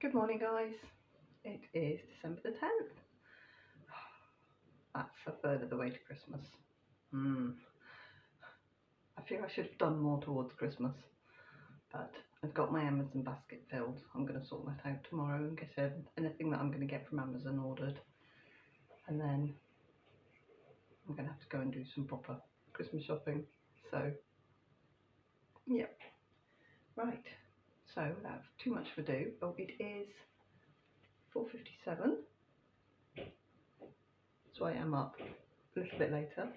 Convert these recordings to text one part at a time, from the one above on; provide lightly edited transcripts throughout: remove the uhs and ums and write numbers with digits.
Good morning, guys. It is December the 10th. That's a third of the way to Christmas. I feel I should have done more towards Christmas, but I've got my Amazon basket filled. I'm going to sort that out tomorrow and get anything that I'm going to get from Amazon ordered. And then I'm going to have to go and do some proper Christmas shopping. So, yeah. Right. So, without too much ado, it is 4:57. So I am up a little bit later.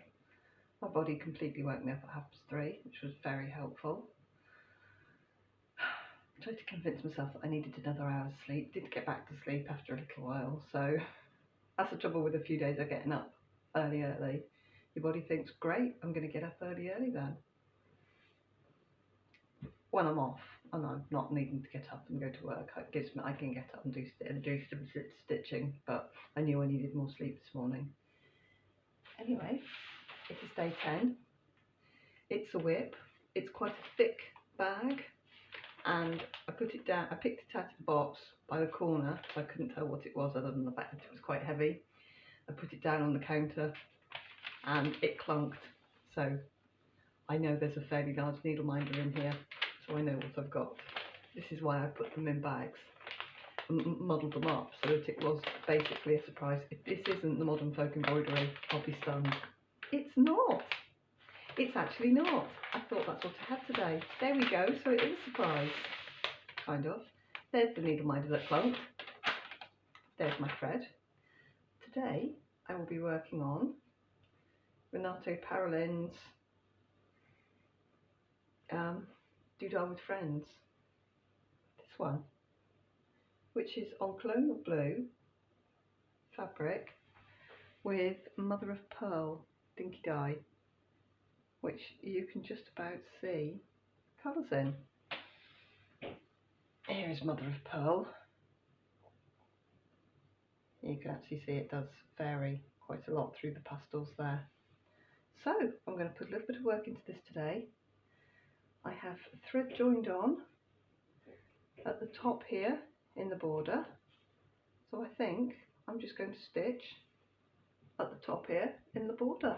My body completely woke me up at 3:30, which was very helpful. I tried to convince myself that I needed another hour's sleep. Didn't get back to sleep after a little while, so that's the trouble with a few days of getting up early. Your body thinks, great, I'm going to get up early then. When I'm off and I'm not needing to get up and go to work, I can get up and do some stitching, but I knew I needed more sleep this morning. Anyway, it is day 10. It's a whip. It's quite a thick bag, and I picked it out of the box by the corner, so I couldn't tell what it was other than the fact that it was quite heavy. I put it down on the counter and it clunked, so I know there's a fairly large needle minder in here, so I know what I've got. This is why I put them in bags and modelled them up, so that it was basically a surprise. If this isn't the modern folk embroidery, I'll be stunned. It's not. It's actually not. I thought that's what I had today. There we go, so it is a surprise. Kind of. There's the needle minder that clunked. There's my thread. Today I will be working on Renato Parolin's Doodle with Friends. This one, which is on colonial blue fabric with mother of pearl dinky dye, which you can just about see colours in. Here is mother of pearl. You can actually see it does vary quite a lot through the pastels there. So I'm going to put a little bit of work into this today. I have thread joined on at the top here in the border, so I think I'm just going to stitch at the top here in the border.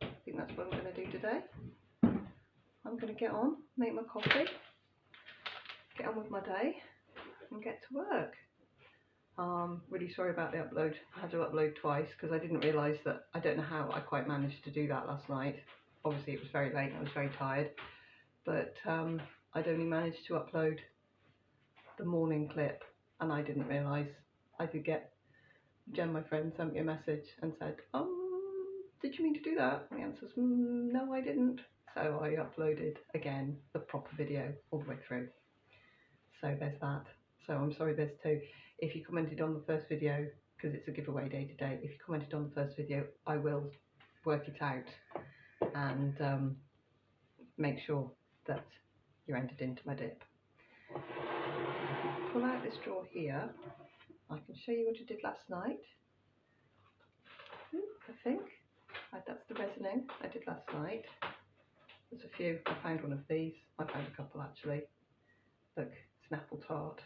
I think that's what I'm going to do today. I'm going to get on, make my coffee, get on with my day and get to work. Really sorry about the upload. I had to upload twice because I didn't realise that, I don't know how I quite managed to do that last night. Obviously it was very late and I was very tired, but I'd only managed to upload the morning clip and I didn't realise. I did get, Jen, my friend, sent me a message and said, did you mean to do that? And the answer was, no I didn't. So I uploaded again the proper video all the way through. So there's that. So I'm sorry there's two. If you commented on the first video, because it's a giveaway day today, if you commented on the first video, I will work it out and make sure that you're entered into my dip. Pull out this drawer here. I can show you what I did last night. I think that's the resining I did last night. There's a few. I found one of these. I found a couple actually. Look, it's an apple tart.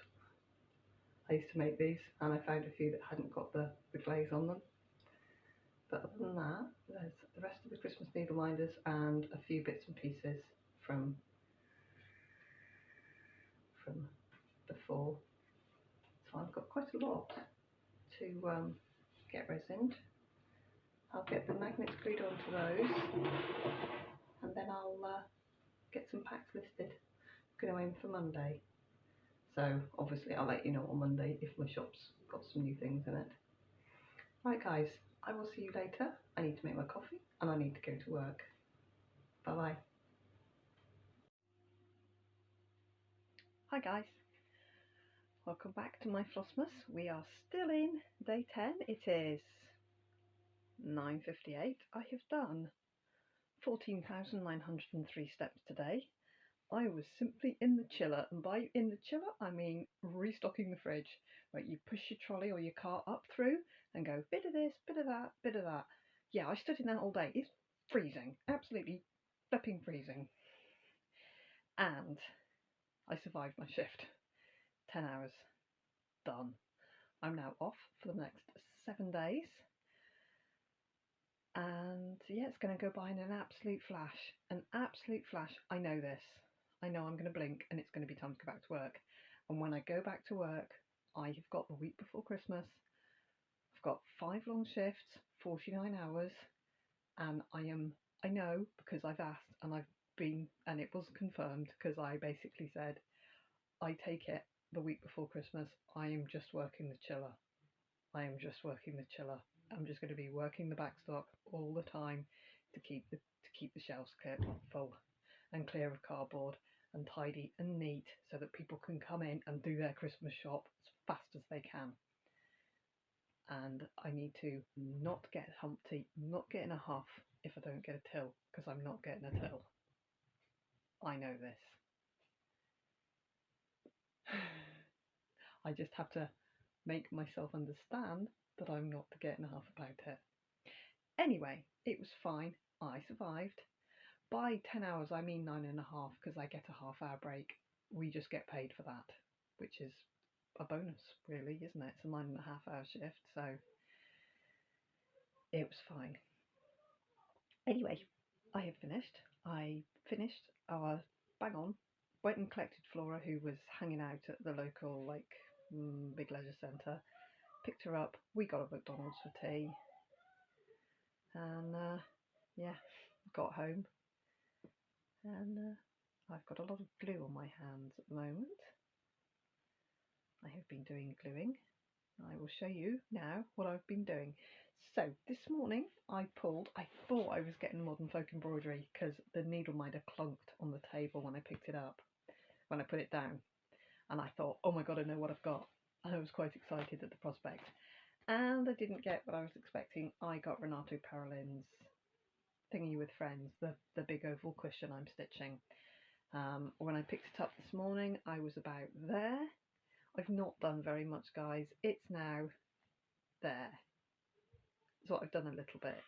I used to make these and I found a few that hadn't got the glaze on them. But other than that, there's the rest of the Christmas needle minders and a few bits and pieces from before. So I've got quite a lot to get resined. I'll get the magnets glued onto those and then I'll get some packs listed. I'm going to aim for Monday. So obviously I'll let you know on Monday if my shop's got some new things in it. Right guys, I will see you later. I need to make my coffee and I need to go to work. Bye bye. Hi guys, welcome back to my Flossmas. We are still in day 10. It is 9:58. I have done 14,903 steps today. I was simply in the chiller, and by in the chiller I mean restocking the fridge. Right, you push your trolley or your car up through and go bit of this, bit of that, bit of that. Yeah, I stood in that all day. It's freezing, absolutely flipping freezing. And I survived my shift. 10 hours, done. I'm now off for the next 7 days. And yeah, it's going to go by in an absolute flash. An absolute flash. I know this. I know I'm going to blink and it's going to be time to go back to work. And when I go back to work, I have got the week before Christmas. I've got 5 long shifts, 49 hours. And I know because I've asked and and it was confirmed because I basically said, I take it the week before Christmas, I am just working the chiller. I am just working the chiller. I'm just going to be working the backstock all the time to keep the shelves full and clear of cardboard and tidy and neat so that people can come in and do their Christmas shop as fast as they can. And I need to not get Humpty, not get in a huff if I don't get a till, because I'm not getting a till. I know this. I just have to make myself understand that I'm not getting a huff about it. Anyway, it was fine. I survived. By 10 hours, I mean 9.5, because I get a half-hour break. We just get paid for that, which is a bonus, really, isn't it? It's a 9.5-hour shift, so it was fine. Anyway, I have finished. I finished our bang on. Went and collected Flora, who was hanging out at the local big leisure centre. Picked her up. We got a McDonald's for tea, and yeah, got home, and I've got a lot of glue on my hands at the moment. I have been doing gluing. I will show you now what I've been doing. So this morning I thought I was getting modern folk embroidery because the needle minder clunked on the table when I picked it up, when I put it down, and I thought, oh my god, I know what I've got. And I was quite excited at the prospect, and I didn't get what I was expecting. I got Renato Parolin's Thingy with Friends, the big oval cushion I'm stitching. When I picked it up this morning, I was about there. I've not done very much, guys. It's now there. So I've done a little bit.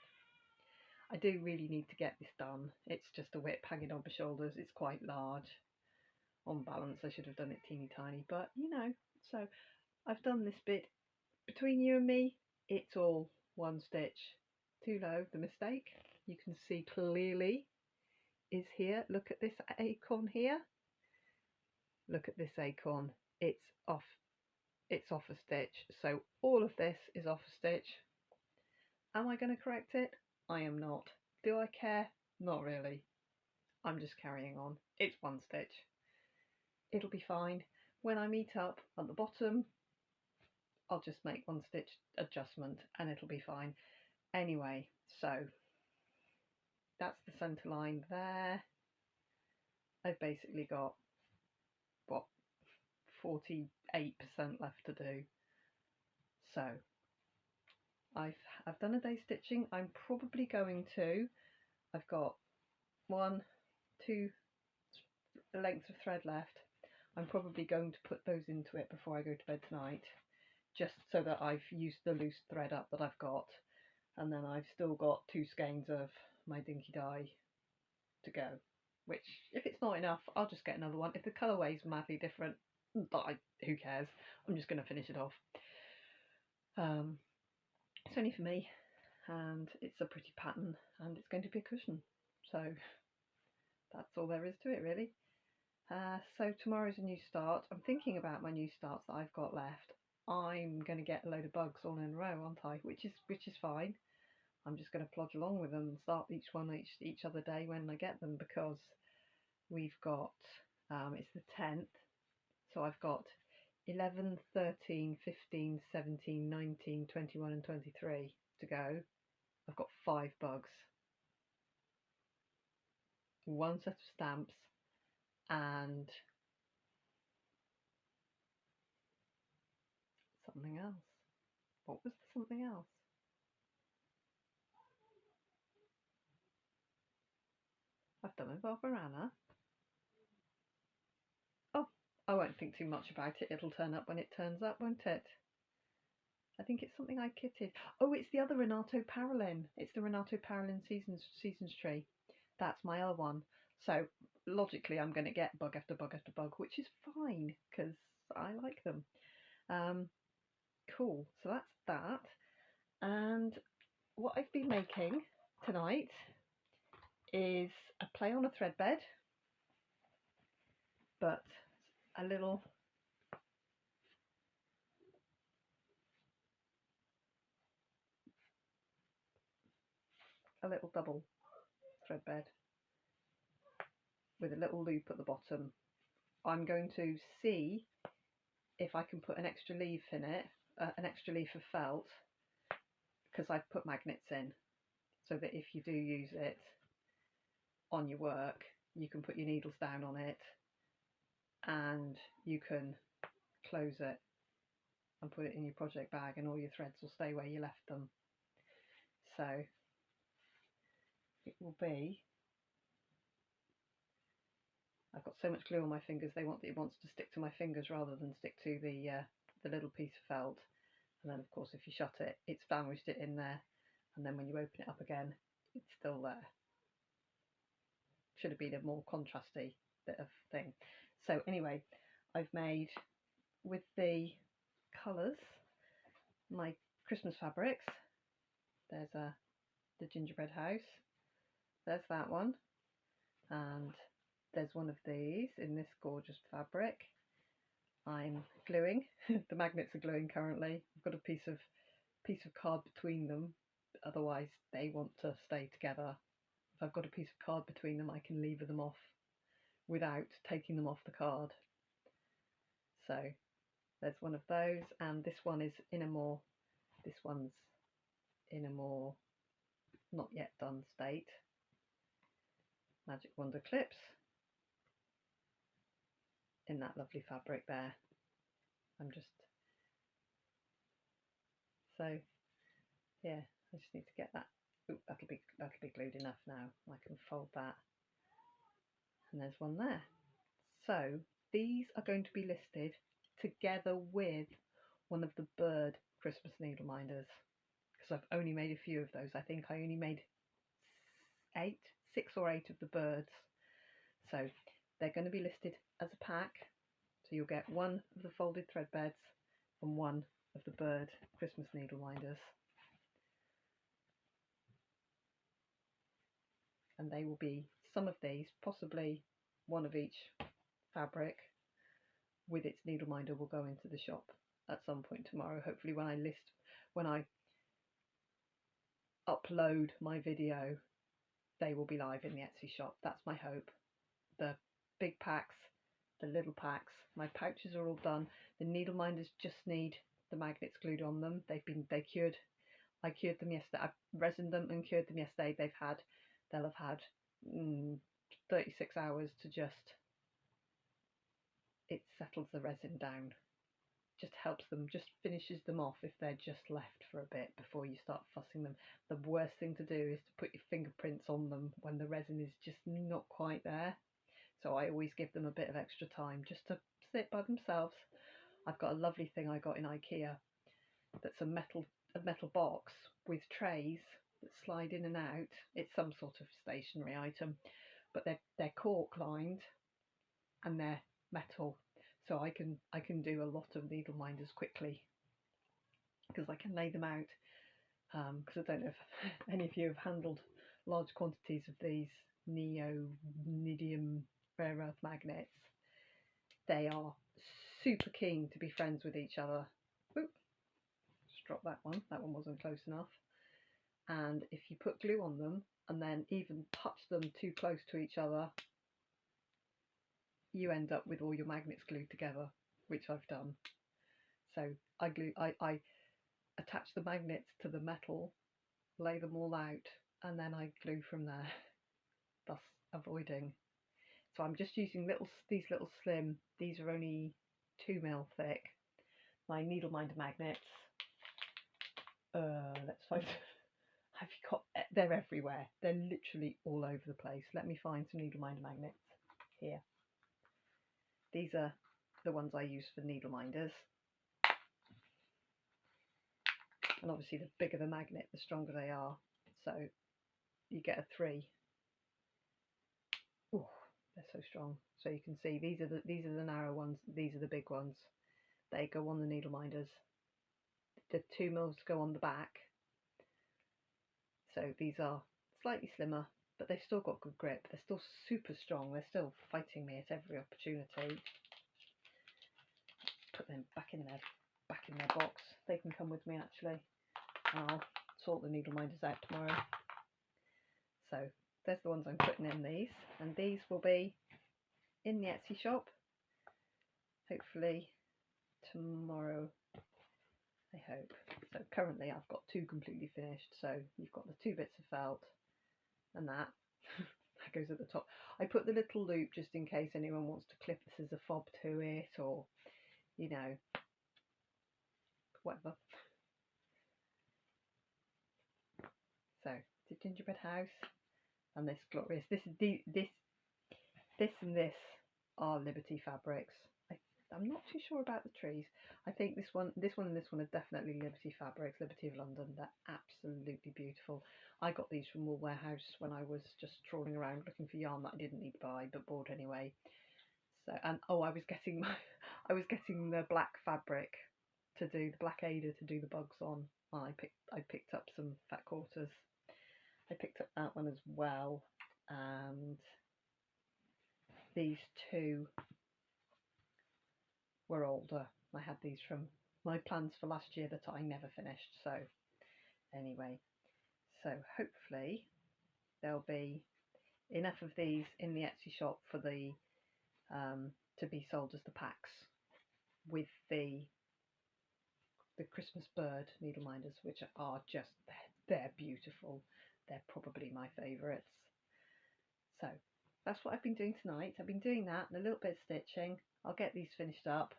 I do really need to get this done. It's just a whip hanging on my shoulders. It's quite large. On balance, I should have done it teeny tiny, but you know. So I've done this bit. Between you and me, it's all one stitch too low. The mistake, you can see clearly, is here. Look at this acorn here. Look at this acorn. It's off a stitch. So all of this is off a stitch. Am I going to correct it? I am not. Do I care? Not really. I'm just carrying on. It's one stitch. It'll be fine. When I meet up at the bottom, I'll just make one stitch adjustment and it'll be fine. Anyway, so that's the centre line there. I've basically got, what, 48% left to do. So I've done a day's stitching. I'm probably going to, I've got 1, 2 lengths of thread left. I'm probably going to put those into it before I go to bed tonight, just so that I've used the loose thread up that I've got, and then I've still got 2 skeins of my dinky dye to go, which, if it's not enough, I'll just get another one. If the colourway's madly different, who cares? I'm just going to finish it off. It's only for me, and it's a pretty pattern, and it's going to be a cushion, so that's all there is to it, really. So tomorrow's a new start. I'm thinking about my new starts that I've got left. I'm going to get a load of bugs all in a row, aren't I? Which is fine. I'm just going to plod along with them and start each one each other day when I get them, because we've got, it's the 10th, so I've got 11, 13, 15, 17, 19, 21 and 23 to go. I've got 5 bugs, 1 set of stamps, and something else. What was the something else? I've done with Barbarana. Oh, I won't think too much about it. It'll turn up when it turns up, won't it? I think it's something I kitted. Oh, it's the other Renato Parolin. It's the Renato Parolin Seasons tree. That's my other one. So logically, I'm going to get bug after bug after bug, which is fine because I like them. Cool, so that's that. And what I've been making tonight is a play on a thread bed, but a little double thread bed with a little loop at the bottom. I'm going to see if I can put an extra leaf in it, an extra leaf of felt, because I've put magnets in, so that if you do use it on your work, you can put your needles down on it and you can close it and put it in your project bag, and all your threads will stay where you left them. So it will be, I've got so much glue on my fingers, it wants to stick to my fingers rather than stick to the little piece of felt. And then of course if you shut it, it's sandwiched it in there, and then when you open it up again, it's still there. Should have been a more contrasty bit of thing. So anyway, I've made, with the colours, my Christmas fabrics. There's the gingerbread house, there's that one, and there's one of these in this gorgeous fabric. I'm gluing, the magnets are gluing currently. I've got a piece of card between them, otherwise they want to stay together. If I've got a piece of card between them, I can lever them off without taking them off the card. So there's one of those, and this one is in a more, this one's in a more not yet done state. Magic Wonder clips in that lovely fabric there. I'm just, so yeah, I just need to get that. Ooh, that'll be glued enough now. I can fold that. And there's one there. So these are going to be listed together with one of the bird Christmas needle minders, because I've only made a few of those. I think I only made 6 or 8 of the birds. So they're going to be listed as a pack. So you'll get one of the folded thread beds and one of the bird Christmas needle minders. And they will be, some of these, possibly one of each fabric with its needle minder, will go into the shop at some point tomorrow. Hopefully when I upload my video, they will be live in the Etsy shop. That's my hope. The big packs, the little packs, my pouches are all done. The needle minders just need the magnets glued on them. I cured them yesterday. I resined them and cured them yesterday. They'll have had 36 hours to just, it settles the resin down. Just helps them, just finishes them off if they're just left for a bit before you start fussing them. The worst thing to do is to put your fingerprints on them when the resin is just not quite there. So I always give them a bit of extra time just to sit by themselves. I've got a lovely thing I got in IKEA that's a metal box with trays that slide in and out. It's some sort of stationery item, but they're cork lined and they're metal, so I can do a lot of needle minders quickly because I can lay them out. Because I don't know if any of you have handled large quantities of these neodymium rare earth magnets. They are super keen to be friends with each other. Oop, just dropped that one. That one wasn't close enough. And if you put glue on them and then even touch them too close to each other, you end up with all your magnets glued together, which I've done. So I attach the magnets to the metal, lay them all out, and then I glue from there, thus avoiding. So I'm just using these little slim, these are only 2mm thick, my needle minder magnets. Let's find, they're everywhere. They're literally all over the place. Let me find some needle minder magnets here. These are the ones I use for needle minders. And obviously the bigger the magnet, the stronger they are. So you get a 3. Ooh, they're so strong. So you can see these are the narrow ones, these are the big ones. they go on the needle minders. The 2mm go on the back. So these are slightly slimmer, but they've still got good grip. They're still super strong. They're still fighting me at every opportunity. Put them back in their box. They can come with me actually. I'll sort the needle minders out tomorrow. So there's the ones I'm putting in these, and these will be in the Etsy shop hopefully tomorrow, I hope. So currently I've got 2 completely finished. So you've got the 2 bits of felt and that that goes at the top. I put the little loop just in case anyone wants to clip this as a fob to it, or you know, whatever. So the gingerbread house and this glorious. This and this are Liberty fabrics. I'm not too sure about the trees. I think this one and this one are definitely Liberty fabrics, Liberty of London. They're absolutely beautiful. I got these from Wool Warehouse when I was just trawling around looking for yarn that I didn't need to buy but bought anyway. So, and oh, I was getting the black fabric to do the black Ada to do the bugs on. And I picked up some fat quarters. I picked up that one as well, and these 2 were older. I had these from my plans for last year that I never finished. So anyway, so hopefully there'll be enough of these in the Etsy shop for the to be sold as the packs with the Christmas bird needle minders, which are just they're beautiful. They're probably my favourites. So that's what I've been doing tonight. I've been doing that and a little bit of stitching. I'll get these finished up,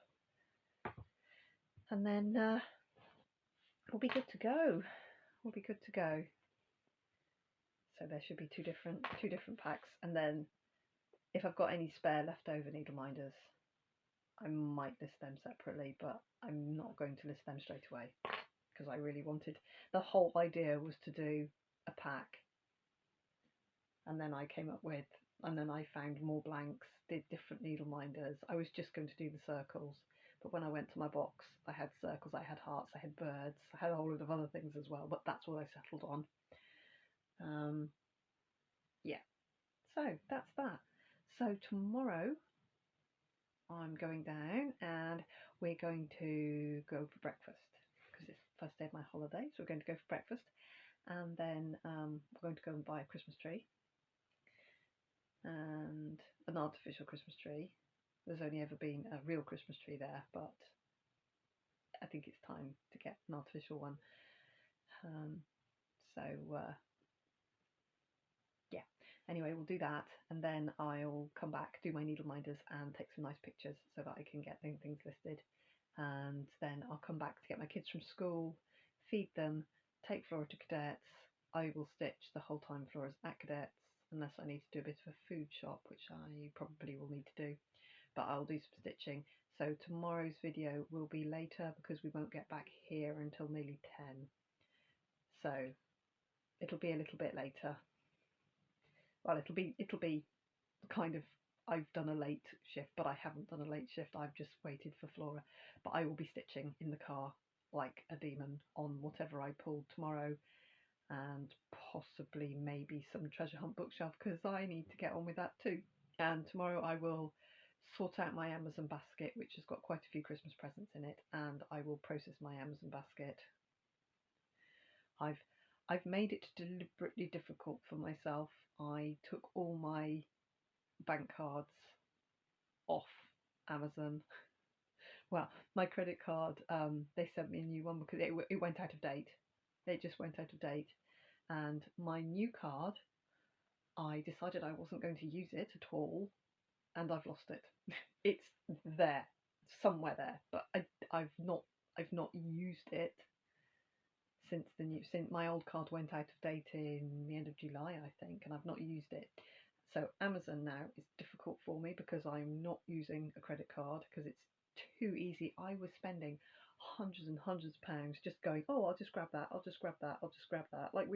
and then we'll be good to go. We'll be good to go. So there should be two different packs, and then if I've got any spare leftover needle minders, I might list them separately, but I'm not going to list them straight away because I really wanted, the whole idea was to do a pack, and then I came up with, and then I found more blanks, did different needle minders. I was just going to do the circles, but when I went to my box, I had circles, I had hearts, I had birds, I had a whole lot of other things as well, but that's what I settled on. Yeah, so that's that. So tomorrow I'm going down and we're going to go for breakfast because it's the first day of my holiday, so we're going to go for breakfast, and then we're going to go and buy a Christmas tree, and an artificial Christmas tree. There's only ever been a real Christmas tree there, but I think it's time to get an artificial one. Yeah, anyway, we'll do that, and then I'll come back, do my needle minders and take some nice pictures so that I can get things listed, and then I'll come back to get my kids from school, feed them, take Flora to cadets. I will stitch the whole time Flora's at cadets, unless I need to do a bit of a food shop, which I probably will need to do, but I'll do some stitching. So tomorrow's video will be later because we won't get back here until nearly 10, so it'll be a little bit later. Well, it'll be kind of, I've done a late shift, but I haven't done a late shift. I've just waited for Flora. But I will be stitching in the car like a demon on whatever I pull tomorrow, and possibly maybe some treasure hunt bookshelf because I need to get on with that too. And tomorrow I will sort out my Amazon basket, which has got quite a few Christmas presents in it, and I will process my Amazon basket. I've made it deliberately difficult for myself. I took all my bank cards off Amazon. Well, my credit card, they sent me a new one because it went out of date. It just went out of date. And my new card, I decided I wasn't going to use it at all, and I've lost it. It's there, somewhere there, but I've not used it since my old card went out of date in the end of July, I think, and I've not used it. So Amazon now is difficult for me because I'm not using a credit card because it's too easy. I was spending hundreds and hundreds of pounds just going, oh, I'll just grab that, I'll just grab that, I'll just grab that, like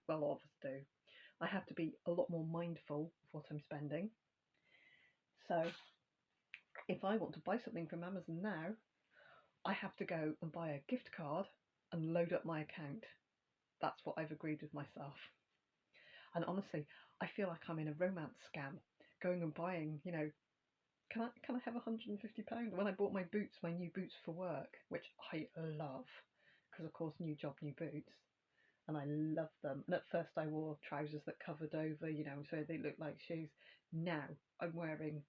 a lot of us do. I have to be a lot more mindful of what I'm spending. So if I want to buy something from Amazon now, I have to go and buy a gift card and load up my account. That's what I've agreed with myself. And honestly, I feel like I'm in a romance scam, going and buying, can I have £150 when I bought my boots, my new boots for work, which I love, because of course new job, new boots, and I love them. And at first I wore trousers that covered over, so they looked like shoes. Now I'm wearing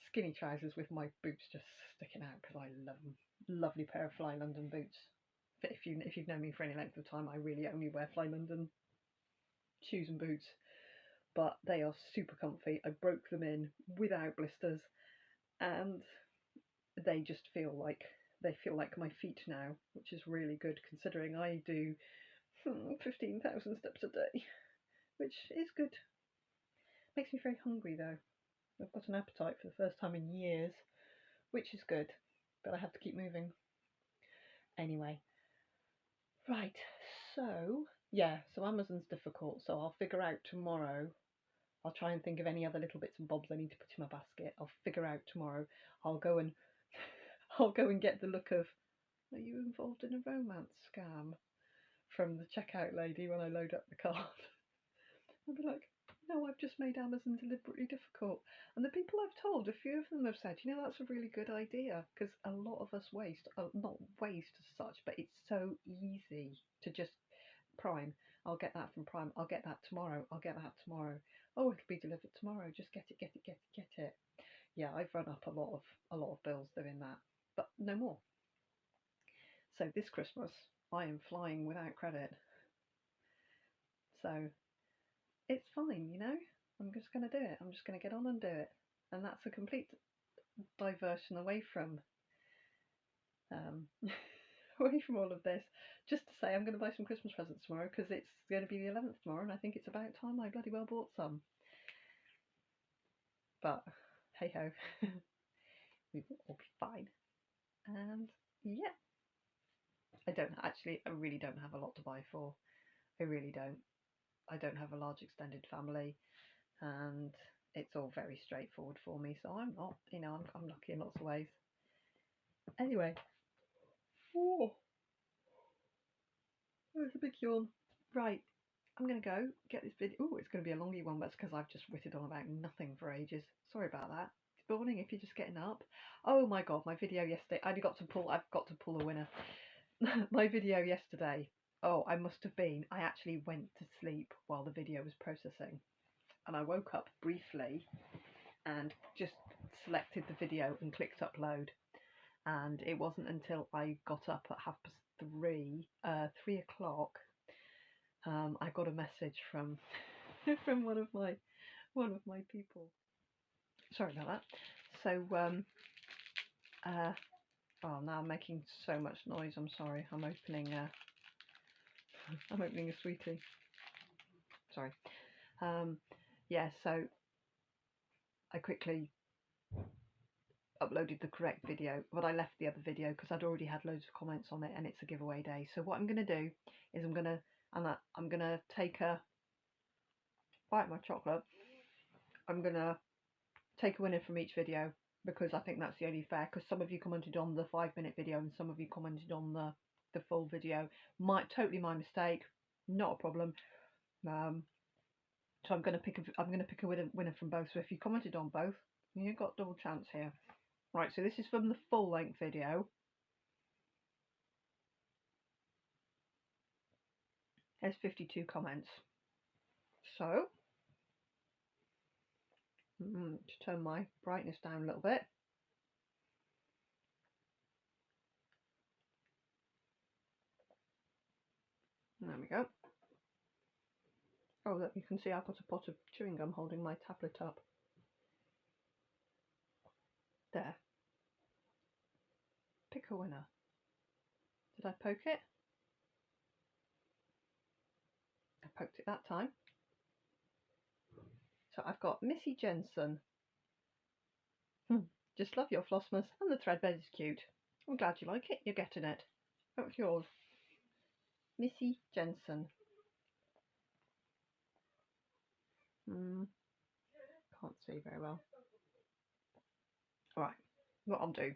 skinny trousers with my boots just sticking out because I love them. Lovely pair of Fly London boots. But if you've known me for any length of time, I really only wear Fly London shoes and boots, but they are super comfy. I broke them in without blisters, and they just feel like my feet now, which is really good considering I do 15,000 steps a day, which is good. Makes me very hungry though. I've got an appetite for the first time in years, which is good, but I have to keep moving. Anyway, right, so Amazon's difficult, so I'll figure out tomorrow. I'll try and think of any other little bits and bobs I need to put in my basket. I'll figure out tomorrow. I'll go and get the look of, are you involved in a romance scam, from the checkout lady when I load up the card. I'll be like, no, I've just made Amazon deliberately difficult. And the people I've told, a few of them have said, that's a really good idea, because a lot of us waste, not waste as such, but it's so easy to just Prime. I'll get that from Prime. I'll get that tomorrow. I'll get that tomorrow. Oh, it'll be delivered tomorrow. Just get it. Yeah, I've run up a lot of bills doing that, but no more. So this Christmas, I am flying without credit. So it's fine, I'm just going to do it. I'm just going to get on and do it. And that's a complete diversion away from away from all of this. Just to say, I'm going to buy some Christmas presents tomorrow because it's going to be the 11th tomorrow, and I think it's about time I bloody well bought some. But hey ho, we will all be fine. And yeah, I really don't have a lot to buy for. I really don't. I don't have a large extended family, and it's all very straightforward for me. So I'm not, I'm lucky in lots of ways. Anyway, there's a big yawn. Right, I'm going to go get this video. Oh, it's going to be a longy one. That's because I've just whittled on about nothing for ages. Sorry about that. Good morning if you're just getting up. Oh my god, my video yesterday. I've got to pull a winner. My video yesterday. Oh, I actually went to sleep while the video was processing. And I woke up briefly and just selected the video and clicked upload. And it wasn't until I got up at 3 o'clock, I got a message from from one of my people. Sorry about that. So oh, now I'm making so much noise. I'm sorry. I'm opening a sweetie. Sorry. Yeah. So I quickly uploaded the correct video, but I left the other video because I'd already had loads of comments on it, and it's a giveaway day. So what I'm going to do is I'm going to take a bite of my chocolate. I'm going to take a winner from each video because I think that's the only fair, because some of you commented on the 5-minute video and some of you commented on the full video. Totally my mistake, not a problem. So I'm going to pick a winner from both. So if you commented on both, you've got double chance here. Right, so this is from the full length video. There's 52 comments. So to turn my brightness down a little bit. There we go. Oh, look, you can see I've got a pot of chewing gum holding my tablet up. There. Pick a winner. Did I poke it? I poked it that time. So I've got Missy Jensen. Just love your Flossmas, and the thread bed is cute. I'm glad you like it. You're getting it. What's yours? Missy Jensen. Can't see very well. Alright, what I'll do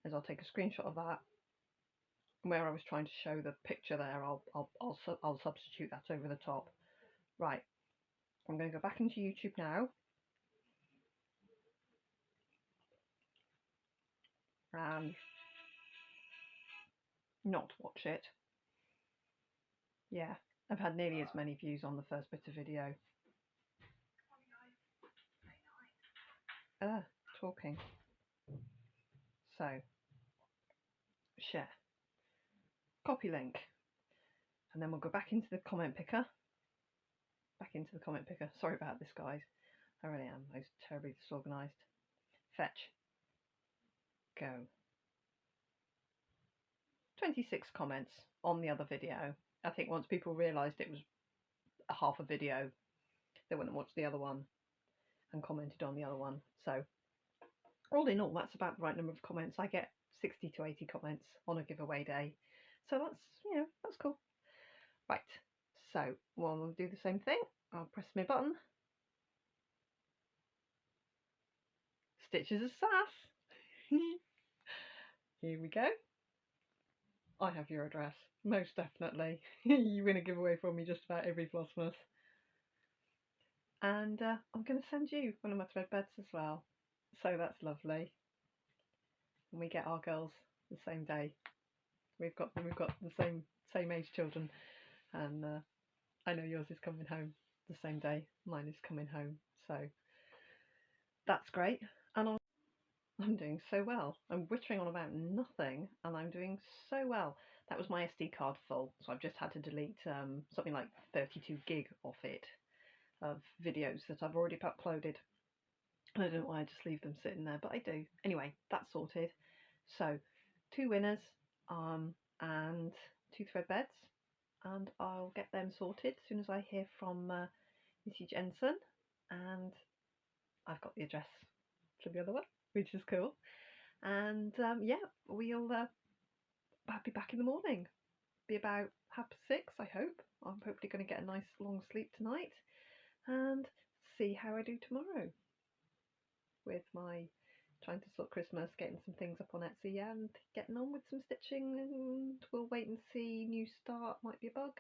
is I'll take a screenshot of that. Where I was trying to show the picture there, I'll substitute that over the top. Right, I'm going to go back into YouTube now. And not watch it. Yeah, I've had nearly as many views on the first bit of video. Talking. So, share. Copy link. And then we'll go back into the comment picker. Sorry about this, guys. I really am most terribly disorganised. Fetch. Go. 26 comments on the other video. I think once people realised it was a half a video, they went and watched the other one and commented on the other one. So all in all, that's about the right number of comments. I get 60 to 80 comments on a giveaway day. So that's, that's cool. Right, so we'll do the same thing. I'll press my button. Stitches of sass. Here we go. I have your address, most definitely. You win a giveaway from me just about every Flossmas. And I'm going to send you one of my thread beds as well. So that's lovely. And we get our girls the same day. We've got the same age children, and I know yours is coming home the same day. Mine is coming home, so that's great. And I'm doing so well. I'm whittering on about nothing, and I'm doing so well. That was my SD card full, so I've just had to delete something like 32 gig off it of videos that I've already uploaded. I don't know why I just leave them sitting there, but I do. Anyway, that's sorted. So 2 winners and 2 thread beds, and I'll get them sorted as soon as I hear from Missy Jensen, and I've got the address for the other one, which is cool. And yeah, we'll I'll be back in the morning. Be about 6:30, I hope. I'm hopefully going to get a nice long sleep tonight and see how I do tomorrow with my trying to sort Christmas, getting some things up on Etsy and getting on with some stitching, and we'll wait and see. New start, might be a bug.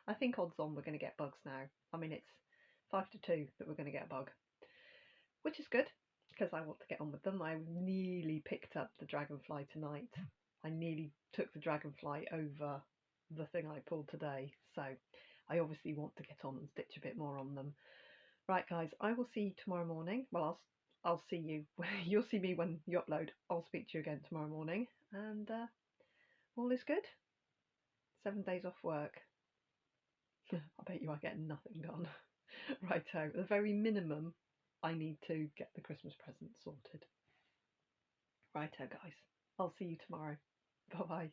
I think odds on we're going to get bugs now. I mean, it's 5 to 2 that we're going to get a bug, which is good because I want to get on with them. I nearly picked up the dragonfly tonight. I nearly took the dragonfly over the thing I pulled today, so I obviously want to get on and stitch a bit more on them. Right, guys, I will see you tomorrow morning. Well, I'll see you. You'll see me when you upload. I'll speak to you again tomorrow morning, and all is good. 7 days off work. I bet you I get nothing done. Righto, at the very minimum, I need to get the Christmas present sorted. Righto, guys. I'll see you tomorrow. Bye-bye.